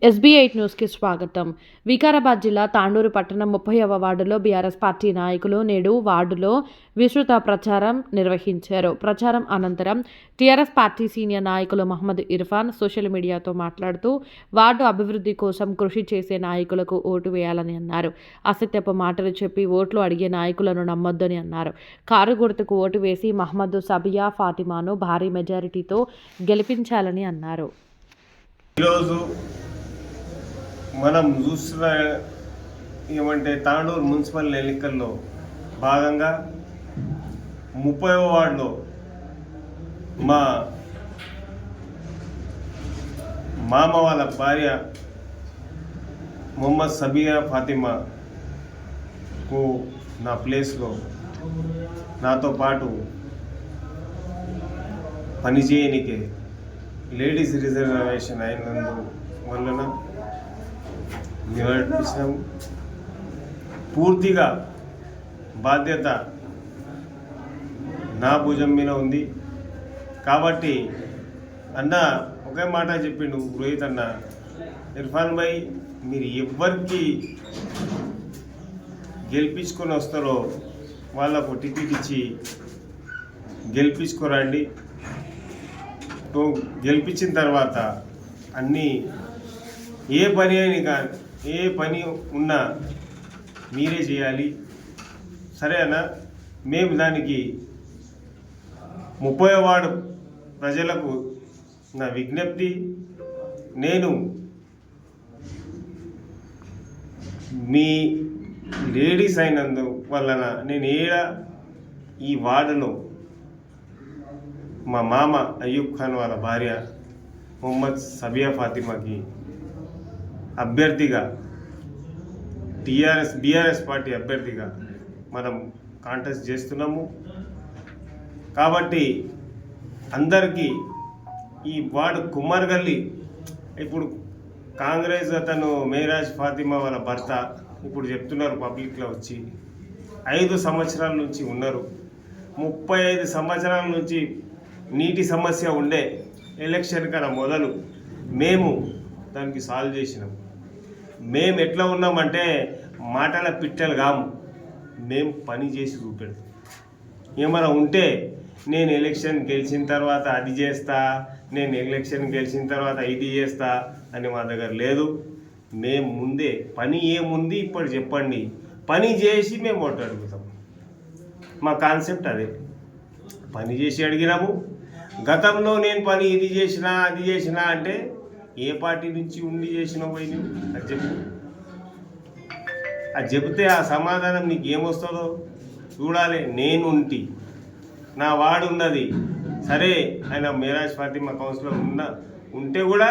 SB8 న్యూస్కి స్వాగతం. వికారాబాద్ జిల్లా తాండూరు పట్టణం 30వ వార్డులో బీఆర్ఎస్ పార్టీ నాయకులు నేడు వార్డులో విస్తృత ప్రచారం నిర్వహించారు. ప్రచారం అనంతరం టీఆర్ఎస్ పార్టీ సీనియర్ నాయకులు మహమ్మద్ ఇర్ఫాన్ సోషల్ మీడియాతో మాట్లాడుతూ వార్డు అభివృద్ధి కోసం కృషి చేసే నాయకులకు ఓటు వేయాలని అన్నారు. అసత్యపు మాటలు చెప్పి ఓట్లు అడిగే నాయకులను నమ్మొద్దని అన్నారు. కారు గుర్తుకు ఓటు వేసి మహమ్మద్ సబియా ఫాతిమాను భారీ మెజారిటీతో గెలిపించాలని అన్నారు. మనం చూస్తున్న ఏమంటే తాండూరు మున్సిపల్ ఎన్నికల్లో భాగంగా 30వ వార్డులో మా మామ వాళ్ళ భార్య మొహమ్మద్ సబియా ఫాతిమాకు నా ప్లేస్లో నాతో పాటు పనిచేయనికే లేడీస్ రిజర్వేషన్ అయినందు వలన నిర్వహించడం పూర్తిగా బాధ్యత నా భుజం మీద ఉంది. కాబట్టి అన్న ఒకే మాట చెప్పిండు రోహిత్ అన్న, ఇర్ఫాన్ భాయ్ మీరు ఎవరికి గెలిపించుకొని వస్తారో వాళ్ళకు టికెట్ ఇచ్చి గెలిపించుకోరండి. గెలిపించిన తర్వాత అన్నీ ఏ పని అని కానీ ఏ పని ఉన్నా మీరే చేయాలి, సరే అన్న. మేము దానికి 30వ వార్డు ప్రజలకు నా విజ్ఞప్తి, నేను మీ లేడీస్ అయినందు వలన నేను ఈ వార్డులో మా మామ అయ్యూబ్ ఖాన్ వాళ్ళ భార్య మొహమ్మద్ సబియా ఫాతిమాకి అభ్యర్థిగా బీఆర్ఎస్ పార్టీ అభ్యర్థిగా మనం కాంటెస్ట్ చేస్తున్నాము. కాబట్టి అందరికీ ఈ వార్డు కుమార్గల్లి ఇప్పుడు కాంగ్రెస్ అతను మేరాజ్ ఫాతిమా వాళ్ళ భర్త ఇప్పుడు చెప్తున్నారు పబ్లిక్లో వచ్చి 5 సంవత్సరాల నుంచి ఉన్నారు. 35 సంవత్సరాల నుంచి నీటి సమస్య ఉండే ఎలక్షన్ కన్నా మొదలు మేము దానికి సాల్వ్ చేసినాం. మేము ఎట్లా ఉన్నామంటే మాటల పిట్టలు కాము, మేము పని చేసి చూపెడతాం. ఏమైనా ఉంటే నేను ఎలక్షన్ గెలిచిన తర్వాత అది చేస్తా, నేను ఎలక్షన్ గెలిచిన తర్వాత ఇది చేస్తా అని మా దగ్గర లేదు. మేము ముందే పని ఏముంది ఇప్పుడు చెప్పండి, పని చేసి మేము ఓటు అడుగుతాం. మా కాన్సెప్ట్ అదే, పని చేసి అడిగినాము. గతంలో నేను పని ఇది చేసినా అది చేసినా అంటే ఏ పార్టీ నుంచి ఉండి చేసినా పోయి అది చెప్పు. అది చెబితే ఆ సమాధానం నీకు ఏమొస్తుందో చూడాలి. నేను నా వార్డు ఉన్నది, సరే ఆయన మేరాజ్ ఫాతిమా కౌన్సిలర్ ఉంటే కూడా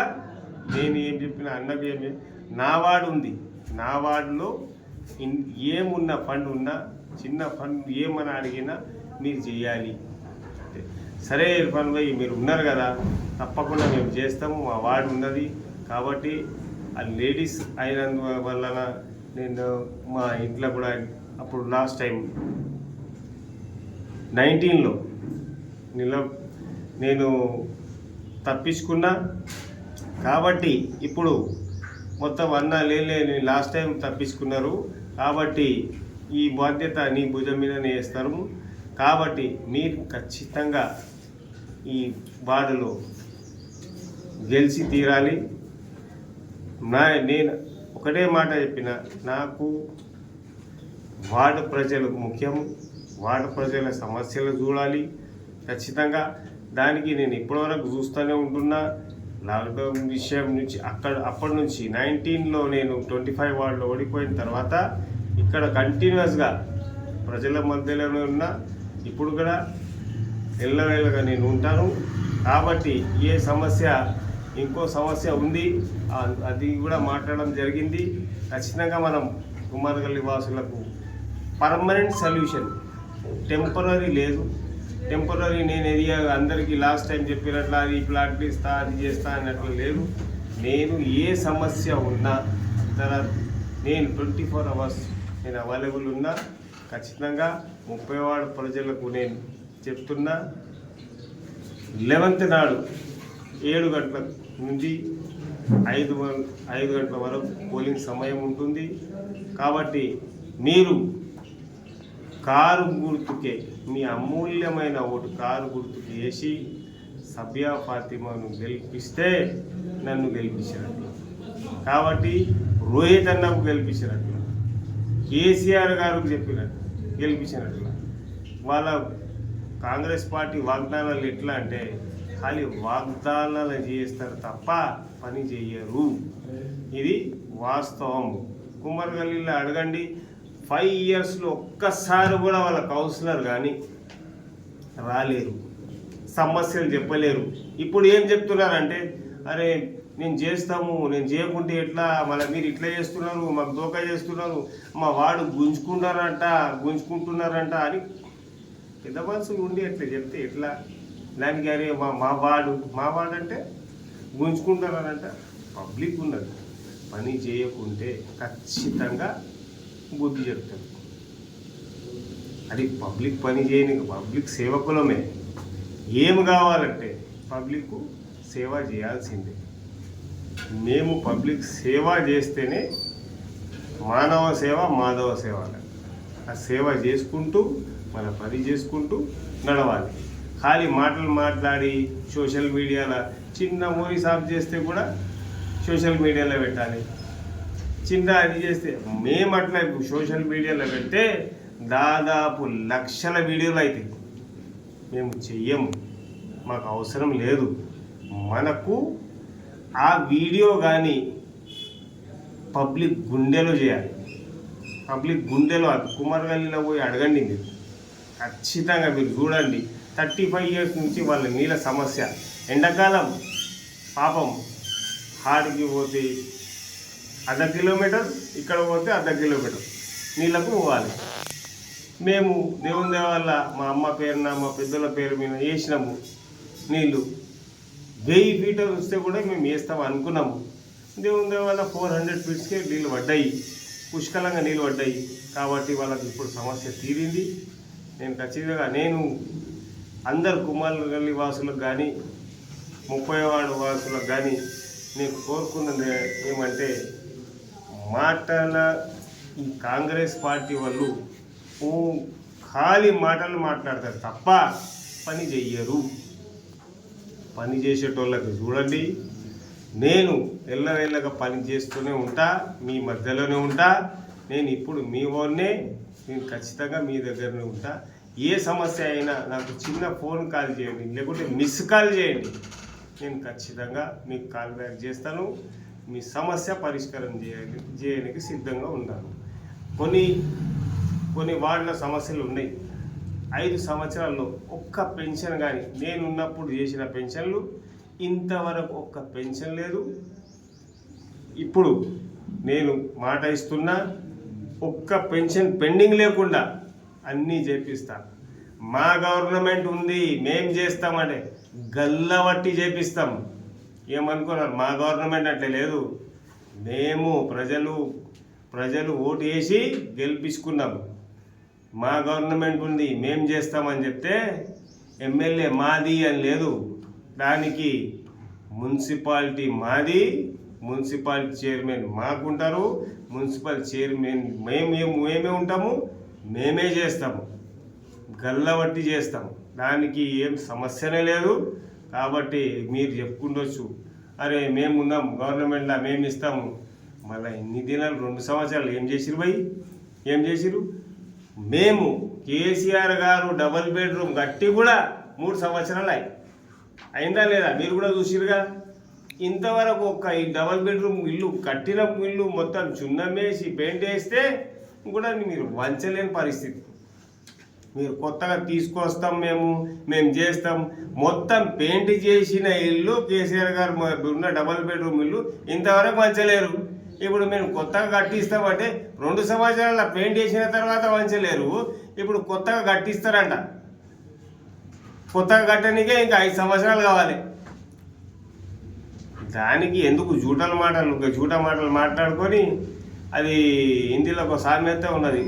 నేను ఏం చెప్పిన అన్నకు ఏమి నా వార్డు ఉంది, నా వార్డులో ఏమున్న ఫండ్ ఉన్నా చిన్న ఫండ్ ఏమని అడిగినా మీరు చేయాలి. సరే ఇర్ఫాన్ భాయ్ మీరు ఉన్నారు కదా, తప్పకుండా మేము చేస్తాము, మా వార్డు ఉన్నది కాబట్టి. ఆ లేడీస్ అయినందువలన నేను మా ఇంట్లో కూడా అప్పుడు లాస్ట్ టైం 19లో నేను తప్పించుకున్నా కాబట్టి ఇప్పుడు మొత్తం లేని లాస్ట్ టైం తప్పించుకున్నారు కాబట్టి ఈ బాధ్యత నీ భుజం మీదనే వేస్తారు. కాబట్టి మీరు ఖచ్చితంగా ఈ వార్డులో గెలిచి తీరాలి. నేను ఒకటే మాట చెప్పిన, నాకు వార్డు ప్రజలు ముఖ్యం, వార్డు ప్రజల సమస్యలు చూడాలి ఖచ్చితంగా. దానికి నేను ఇప్పటివరకు చూస్తూనే ఉంటున్నా. లాక్డౌన్ విషయం నుంచి అప్పటి నుంచి 19లో నేను 25 వార్డులో ఓడిపోయిన తర్వాత ఇక్కడ కంటిన్యూస్గా ప్రజల మధ్యలోనే ఉన్నా. ఇప్పుడు కూడా ఎల్లవేళగా నేను ఉంటాను. కాబట్టి ఏ సమస్య ఇంకో సమస్య ఉంది అది కూడా మాట్లాడడం జరిగింది. ఖచ్చితంగా మనం కుమార్గల్లి వాసులకు పర్మనెంట్ సొల్యూషన్, టెంపరీ లేదు. టెంపరీ నేను అందరికీ లాస్ట్ టైం చెప్పినట్లు అది ప్లాట్ ఇస్తా అది చేస్తా అన్నట్లు లేదు. నేను ఏ సమస్య ఉన్నా నేను 24 hours నేను అవైలబుల్ ఉన్నా. ఖచ్చితంగా 30వ వార్డు ప్రజలకు నేను చెప్తున్నా, 11th నాడు 7 గంటల నుండి ఐదు గంటల వరకు పోలింగ్ సమయం ఉంటుంది. కాబట్టి మీరు కారు గుర్తుకే మీ అమూల్యమైన ఓటు కారు గుర్తుకు వేసి సభ్య ఫాతిమాను గెలిపిస్తే నన్ను గెలిపించినట్టు. కాబట్టి రోహిత్ అన్నకు గెలిపించినట్టు, కేసీఆర్ గారికి చెప్పినట్టు గెలిపించినట్లు. వాళ్ళ కాంగ్రెస్ పార్టీ వాగ్దానాలు ఎట్లా అంటే ఖాళీ వాగ్దానాలు చేస్తారు తప్ప పని చెయ్యరు. ఇది వాస్తవం. కుమ్మరిగల్లీలో అడగండి, 5 ఇయర్స్లో ఒక్కసారి కూడా వాళ్ళ కౌన్సిలర్ కానీ రాలేరు, సమస్యలు చెప్పలేరు. ఇప్పుడు ఏం చెప్తున్నారంటే, అరే నేను చేస్తాము, నేను చేయకుంటే ఎట్లా, మళ్ళీ మీరు ఇట్లా చేస్తున్నారు, మాకు దోకా చేస్తున్నారు, మా వాడు గుంజుకుంటున్నారంట అని పెద్ద మనుషులు ఉండి ఎట్లా చెప్తే ఎట్లా? దానికి అరే మా వాడు అంటే గుంజుకుంటున్నారంట. పబ్లిక్ ఉన్నది, పని చేయకుంటే ఖచ్చితంగా బుద్ధి చెప్తారు. అది పబ్లిక్ పని చేయని పబ్లిక్ సేవకులమే. ఏం కావాలంటే పబ్లిక్ సేవ చేయాల్సిందే. మేము పబ్లిక్ సేవ చేస్తేనే మానవ సేవ మాధవ సేవ. ఆ సేవ చేసుకుంటూ మన పని చేసుకుంటూ నడవాలి. ఖాళీ మాటలు మాట్లాడి సోషల్ మీడియాలో చిన్న మూవీ సాఫ్ చేస్తే కూడా సోషల్ మీడియాలో పెట్టాలి. చిన్న అది చేస్తే మేము అట్లా సోషల్ మీడియాలో పెడితే దాదాపు లక్షల వీడియోలు అవుతాయి. మేము చెయ్యము, మాకు అవసరం లేదు. మనకు ఆ వీడియో కానీ పబ్లిక్ గుండెలో చేయాలి. పబ్లిక్ గుండెలో కుమ్మరిగల్లీలో పోయి అడగండి, మీరు ఖచ్చితంగా మీరు చూడండి. 35 ఇయర్స్ నుంచి వాళ్ళ నీళ్ళ సమస్య. ఎండాకాలం పాపం హాడికి పోతే 1/2 కిలోమీటర్, ఇక్కడ పోతే 1/2 కిలోమీటర్ నీళ్ళకు పోవాలి. మేము దేవుని దేవల్ల మా అమ్మ పేరున మా పెద్దల పేరు మీద వేసినాము నీళ్ళు. 1000 ఫీట్లు వస్తే కూడా మేము వేస్తాం అనుకున్నాము. దేవుని దేవల్ల 400 ఫీట్స్కే నీళ్ళు పడ్డాయి, పుష్కలంగా నీళ్ళు పడ్డాయి. కాబట్టి వాళ్ళకి ఇప్పుడు సమస్య తీరింది. నేను ఖచ్చితంగా అందరు కుమ్మరిగల్లి వాసులకు కానీ 30వ వార్డు వాసులకు కానీ నేను కోరుకున్నది ఏమంటే, ఈ కాంగ్రెస్ పార్టీ వాళ్ళు ఖాళీ మాటలు మాట్లాడతారు తప్ప పని చెయ్యరు. పని చేసేటోళ్ళకి చూడండి, నేను ఎల్లవేళ్ళగా పని చేస్తూనే ఉంటా, మీ మధ్యలోనే ఉంటా. నేను ఇప్పుడు మీ వాడినే, నేను ఖచ్చితంగా మీ దగ్గరనే ఉంటా. ఏ సమస్య అయినా నాకు చిన్న ఫోన్ కాల్ చేయండి, లేకుంటే మిస్ కాల్ చేయండి. నేను ఖచ్చితంగా మీకు కాల్ బ్యాక్ చేస్తాను. మీ సమస్య పరిష్కారం చేయడానికి సిద్ధంగా ఉన్నాను. కొన్ని వార్డుల సమస్యలు ఉన్నాయి. 5 సంవత్సరాల్లో ఒక్క పెన్షన్ కానీ, నేనున్నప్పుడు చేసిన పెన్షన్లు ఇంతవరకు ఒక్క పెన్షన్ లేదు. ఇప్పుడు నేను మాట ఇస్తున్నా, ఒక్క పెన్షన్ పెండింగ్ లేకుండా అన్నీ చేపిస్తా. మా గవర్నమెంట్ ఉంది, మేం చేస్తామంటే గల్లవట్టి చేపిస్తాం. ఏమనుకున్నారు? మా గవర్నమెంట్ అంటే లేదు. మేము ప్రజలు ఓటు వేసి గెలిపించుకున్నాము. మా గవర్నమెంట్ ఉంది, మేం చేస్తామని చెప్తే ఎమ్మెల్యే మాది అని లేదు. దానికి మున్సిపాలిటీ మాది, మున్సిపాలిటీ చైర్మన్ మాకుంటారు, మున్సిపల్ చైర్మన్ మేమే ఉంటాము, మేమే చేస్తాము, గల్లబట్టి చేస్తాము. దానికి ఏం సమస్యనే లేదు. కాబట్టి మీరు చెప్పుకుండొచ్చు, అరే మేము ఉన్నాం గవర్నమెంట్లో, మేము ఇస్తాము. మళ్ళీ ఇన్ని దినాలు 2 సంవత్సరాలు ఏం చేసిరు భయ్? ఏం చేసిరు? మేము కేసీఆర్ గారు డబల్ బెడ్రూమ్ కట్టి కూడా 3 సంవత్సరాలు అయిందా లేదా? మీరు కూడా చూసిరుగా. ఇంతవరకు ఈ డబల్ బెడ్రూమ్ ఇల్లు కట్టిన ఇల్లు మొత్తం చున్నమేసి పెయింట్ వేస్తే కూడా మీరు వంచలేని పరిస్థితి. మీరు కొత్తగా తీసుకొస్తాం, మేము చేస్తాం. మొత్తం పెయింట్ చేసిన ఇల్లు కేసీఆర్ గారు ఉన్న డబల్ బెడ్రూమ్ ఇల్లు ఇంతవరకు వంచలేరు. ఇప్పుడు మేము కొత్తగా కట్టిస్తామంటే 2 సంవత్సరాల పెయింట్ చేసిన తర్వాత వంచలేరు. ఇప్పుడు కొత్తగా కట్టిస్తారంట. కొత్తగా కట్టడానికే ఇంకా 5 సంవత్సరాలు కావాలి. దానికి ఎందుకు జూట మాటలు మాట్లాడుకొని, అది హిందీలో ఒక సామెత ఉన్నది,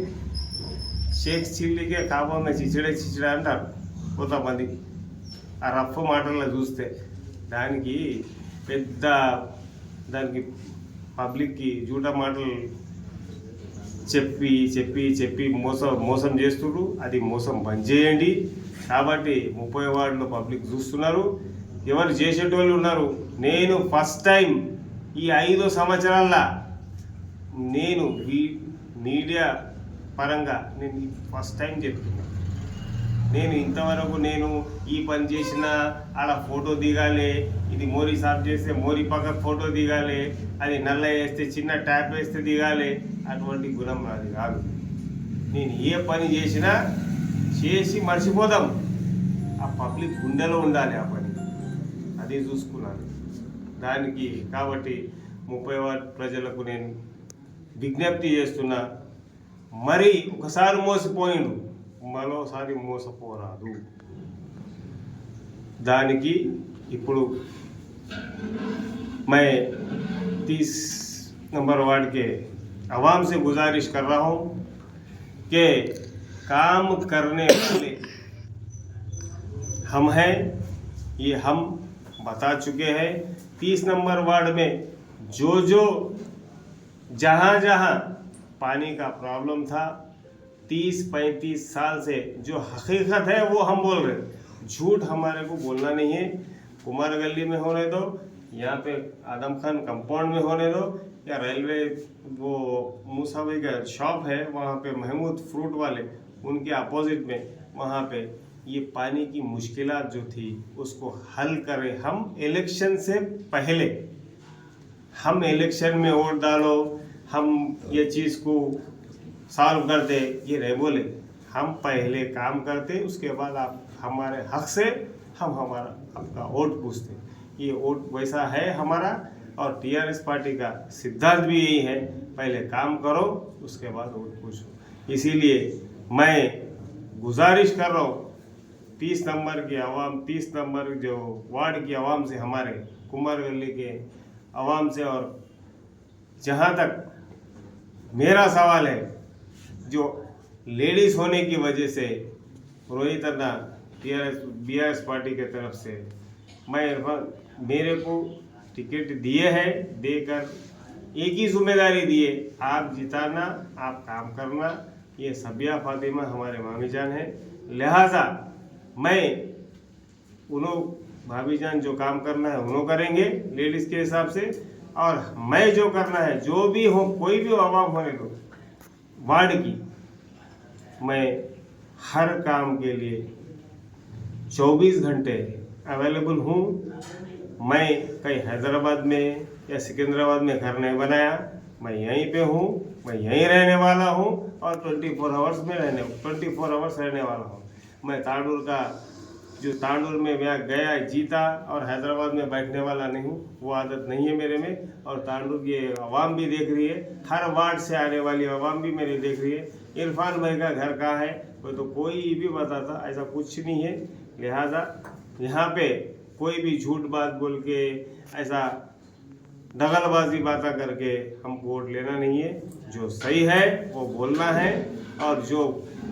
షేక్ చిల్లికే కాపమే చిచ్చిడే అంటారు కొంతమంది. ఆ రఫ్ మాటల్లో చూస్తే దానికి పెద్ద దానికి పబ్లిక్కి జూటా మాటలు చెప్పి చెప్పి చెప్పి మోసం చేస్తున్నారు. అది మోసం బంద్ చేయండి. కాబట్టి 30 వార్డులో పబ్లిక్ చూస్తున్నారు, ఎవరు చేసేటోళ్ళు ఉన్నారు. నేను ఫస్ట్ టైం ఈ 5 సంవత్సరాల నేను మీడియా పరంగా నేను ఫస్ట్ టైం చెప్తున్నా. నేను ఇంతవరకు నేను ఈ పని చేసిన ఆడ ఫోటో దిగాలి, ఇది మోరీ సాఫ్ చేస్తే మోరీ పక్కకు ఫోటో దిగాలి, అది నల్ల వేస్తే చిన్న ట్యాప్ వేస్తే దిగాలి, అటువంటి గుణం నాది కాదు. నేను ఏ పని చేసినా చేసి మర్చిపోదాం, ఆ పబ్లిక్ గుండెలో ఉండాలి ఆ పని, అది చూసుకున్నాను దానికి. కాబట్టి 30 వార్డు ప్రజలకు నేను విజ్ఞప్తి చేస్తున్నా, మరి ఒకసారి మోసపోయిండు, మరోసారి మోసపోరాదు. దానికి ఇప్పుడు मैं 30 नंबर वार्ड के आवाम से गुजारिश कर रहा हूँ कि काम करने वाले हम हैं, ये हम बता चुके हैं। 30 नंबर वार्ड में जो जहाँ पानी का प्रॉब्लम था 30-35 साल से, जो हकीकत है वो हम बोल रहे हैं, झूठ हमारे को बोलना नहीं है। कुमार गली में होने दो, यहाँ पे आदम खान कंपाउंड में होने दो, या रेलवे वो मूसा भाई का शॉप है वहाँ पे महमूद फ्रूट वाले, उनके अपोजिट में वहाँ पे ये पानी की मुश्किलात जो थी उसको हल करें। हम इलेक्शन से पहले, हम इलेक्शन में वोट डालो, हम ये चीज़ को सॉल्व कर दे, ये नहीं बोले। हम पहले काम करते, उसके बाद आप हमारे हक से हम हमारा आपका वोट पूछते। ये वोट वैसा है हमारा, और टीआरएस पार्टी का सिद्धांत भी यही है, पहले काम करो उसके बाद वोट पूछो। इसीलिए मैं गुजारिश कर रहा हूँ 30 नंबर की आवाम, 30 नंबर जो वार्ड की आवाम से, हमारे कुमार गली के आवाम से, और जहाँ तक मेरा सवाल है, जो लेडीज़ होने की वजह से रोहित अन्ना बीआरएस पार्टी के तरफ से मेरे को टिकट दिए हैं, देकर एक ही जिम्मेदारी दिए, आप जिताना, आप काम करना। ये सबिया फातिमा हमारे मामी जान है, लिहाजा मैं उन्हों भाभी जान जो काम करना है उन्हों करेंगे लेडीज़ के हिसाब से, और मैं जो करना है, जो भी हो, कोई भी आवाम होने दो वार्ड की, मैं हर काम के लिए 24 घंटे अवेलेबल हूँ। मैं कहीं हैदराबाद में या सिकंदराबाद में घर नहीं बनाया, मैं यहीं पे हूँ, मैं यहीं रहने वाला हूँ, और 24 आवर्स रहने वाला हूँ। मैं तांडूर का, जो तांडूर में मैं गया जीता और हैदराबाद में बैठने वाला नहीं हूँ, वो आदत नहीं है मेरे में। और तांडूर की आवाम भी देख रही है, हर वार्ड से आने वाली आवाम भी मेरी देख रही है। इरफान भाई का घर कहाँ है, तो कोई भी बताता, ऐसा कुछ नहीं है। लिहाजा यहाँ पे कोई भी झूठ बात बोल के, ऐसा दगलबाजी बातें करके हमको वोट लेना नहीं है। जो सही है वो बोलना है, और जो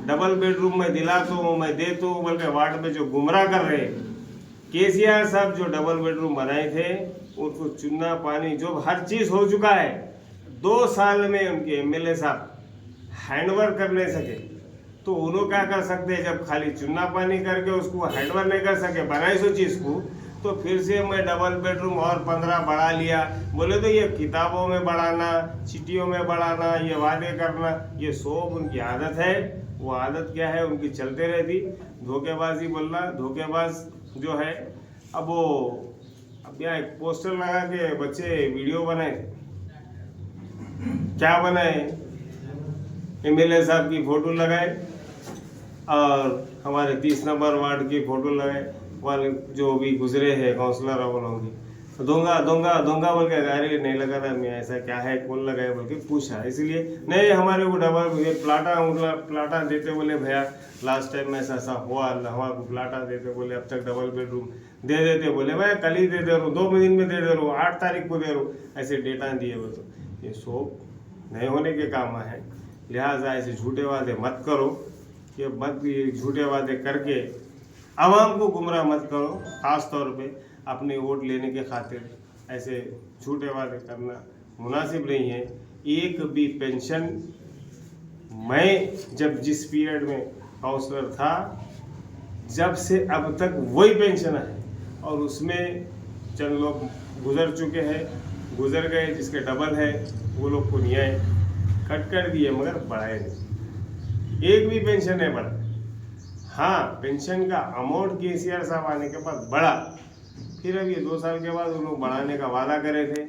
डबल बेडरूम में दिलाता हूँ, मैं देता हूँ बोल के वार्ड में जो गुमराह कर रहे, केसीआर साहब जो डबल बेडरूम बनाए थे, उनको चुनना पानी जो हर चीज़ हो चुका है, 2 साल में उनके एमएलए साहब हैंडओवर कर नहीं सके, तो उन्होंने क्या कर सकते हैं? जब खाली चुनना पानी करके उसको हैंडओवर नहीं कर सके, बनाई सो चीज़ को, तो फिर से मैं डबल बेडरूम और 15 बढ़ा लिया। बोले तो ये किताबों में बढ़ाना, चिट्ठियों में बढ़ाना, ये वादे करना, ये सब उनकी आदत है। वो आदत क्या है उनकी चलते रहती, धोखेबाजी बोलना। धोखेबाज जो है, अब यहाँ एक पोस्टर लगा के बच्चे वीडियो बनाए, क्या बनाए? एमएलए साहब की फ़ोटो लगाए और हमारे 30 नंबर वार्ड की फ़ोटो लगाए, वाले जो भी गुजरे हैं काउंसलर वालों की, दूंगा दूंगा दूंगा बोल के, अरे नहीं लगा था मैं, ऐसा क्या है, कौन लगाए बोल के पूछा। इसलिए नहीं, हमारे को डबल ये प्लाटा देते बोले, भैया लास्ट टाइम में ऐसा हुआ, हमारे को प्लाटा देते बोले, अब तक डबल बेडरूम दे देते बोले, भाई कल ही दे दे रहा हूँ, 2 दिन में दे दे रहा हूँ, 8 तारीख को दे रहा हूँ, ऐसे डेटा दिए वो। तो ये सब नहीं होने के काम है। लिहाजा ऐसे झूठे वादे मत करो, ये झूठे वादे करके आवाम को गुमराह मत करो, ख़ास तौर पे अपने वोट लेने के खातिर। ऐसे झूठे वादे करना मुनासिब नहीं है। एक भी पेंशन मैं जब जिस पीरियड में काउंसलर था जब से अब तक वही पेंशन है, और उसमें चंद लोग गुजर चुके हैं, गुजर गए जिसके डबल है, वो लोग को नहीं आए, कट कर दिए मगर बढ़ाए नहीं, एक भी पेंशन नहीं बढ़ा। हाँ, पेंशन का अमाउंट केसीआर साहब आने के बाद बढ़ा, फिर अभी 2 साल के बाद उन लोग बढ़ाने का वादा करे थे।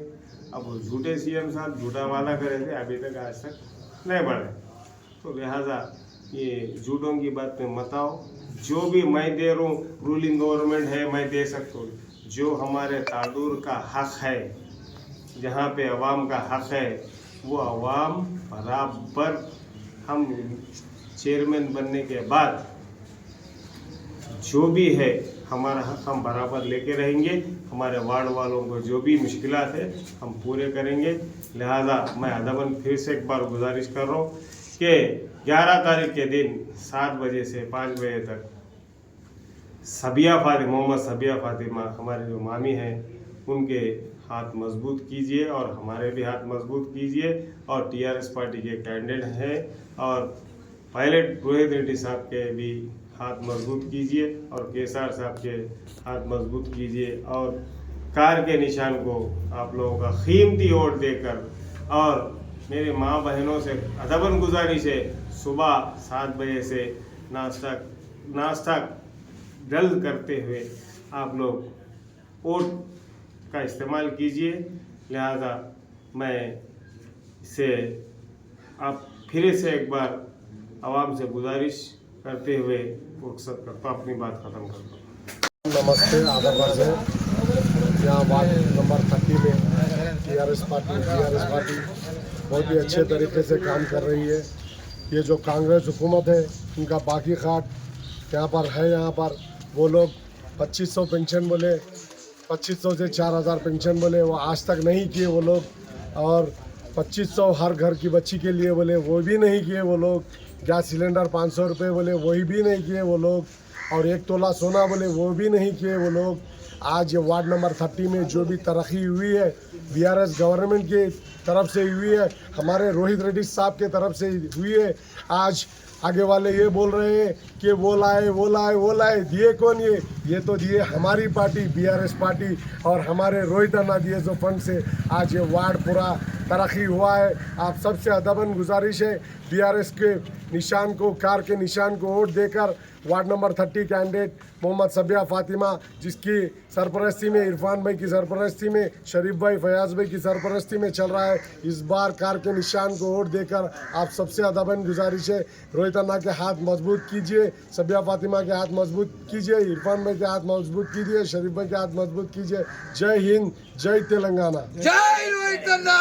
अब वो झूठे सीएम साहब झूठा वादा करे थे, अभी तक आज तक नहीं बढ़े। तो लिहाजा ये झूठों की बात में मत आओ। जो भी मैं दे रहा हूँ, रूलिंग गवर्नमेंट है, मैं दे सकता हूँ। जो हमारे तांडूर का हक है, जहाँ पे अवाम का हक है, वो अवाम बराबर हम चेयरमैन बनने के बाद जो भी है हमारा हक हम बराबर लेके रहेंगे। हमारे वार्ड वालों को जो भी मुश्किलात है हम पूरे करेंगे। लिहाजा मैं अदबन फिर से एक बार गुजारिश कर रहा हूँ कि 11 तारीख के दिन 7 बजे से 5 बजे तक मोहम्मद सबिया फातिमा हमारे जो मामी हैं उनके हाथ मजबूत कीजिए और हमारे भी हाथ मजबूत कीजिए। और टीआरएस पार्टी के कैंडिडेट हैं और पायलट रोहित रेड्डी साहब के भी हाथ मजबूत कीजिए और केसार साहब के हाथ मजबूत कीजिए। और कार के निशान को आप लोगों का कीमती वोट देकर, और मेरे माँ बहनों से अदबन गुजारिश है, सुबह 7 बजे से नाश्ता जल्द करते हुए आप लोग वोट का इस्तेमाल कीजिए। लिहाजा मैं इसे आप फिर से एक बार आवाम से गुजारिश करते हुए रुखसत करता हूँ, अपनी बात ख़त्म करता हूँ। नमस्ते, आदाब है। यहाँ वार्ड नंबर 30 में टीआरएस पार्टी बहुत ही अच्छे तरीके से काम कर रही है। ये जो कांग्रेस हुकूमत है उनका बाकी खाट यहाँ पर है, यहाँ पर वो लोग 2500 पेंशन बोले, 2500 से 4000 पेंशन बोले, वो आज तक नहीं किए वो लोग। और 2500 हर घर की बच्ची के लिए बोले, वो भी नहीं किए वो लोग। गैस सिलेंडर 500 रुपये बोले, वही भी नहीं किए वो लोग। और 1 तोला सोना बोले, वो भी नहीं किए वो लोग। आज ये वार्ड नंबर 30 में जो भी तरक्की हुई है बीआरएस गवर्नमेंट की तरफ से हुई है, हमारे रोहित रेड्डी साहब के तरफ से हुई है। आज आगे वाले ये बोल रहे हैं कि वो लाए, दिए कौन? ये तो दिए हमारी पार्टी बीआरएस पार्टी और हमारे रोहित अन्ना दिए जो फंड से आज ये वार्ड पूरा तरक्की हुआ है। आप सबसे अदबन गुजारिश है, बीआरएस के निशान को, कार के निशान को वोट देकर वार्ड नंबर 30 कैंडिडेट मोहम्मद सबिया फातिमा, जिसकी सरपरस्ती में, इरफान भाई की सरपरस्ती में, शरीफ भाई, फयाज भाई की सरपरस्ती में चल रहा है, इस बार कार के निशान को वोट देकर आप सबसे अदबन गुजारिश है, रोहित अन्ना के हाथ मजबूत कीजिए, सबिया फातिमा के हाथ मजबूत कीजिए, इरफान भाई के हाथ मजबूत कीजिए, शरीफ भाई के हाथ मजबूत कीजिए। जय हिंद, जय तेलंगाना। जय रोहित अन्ना।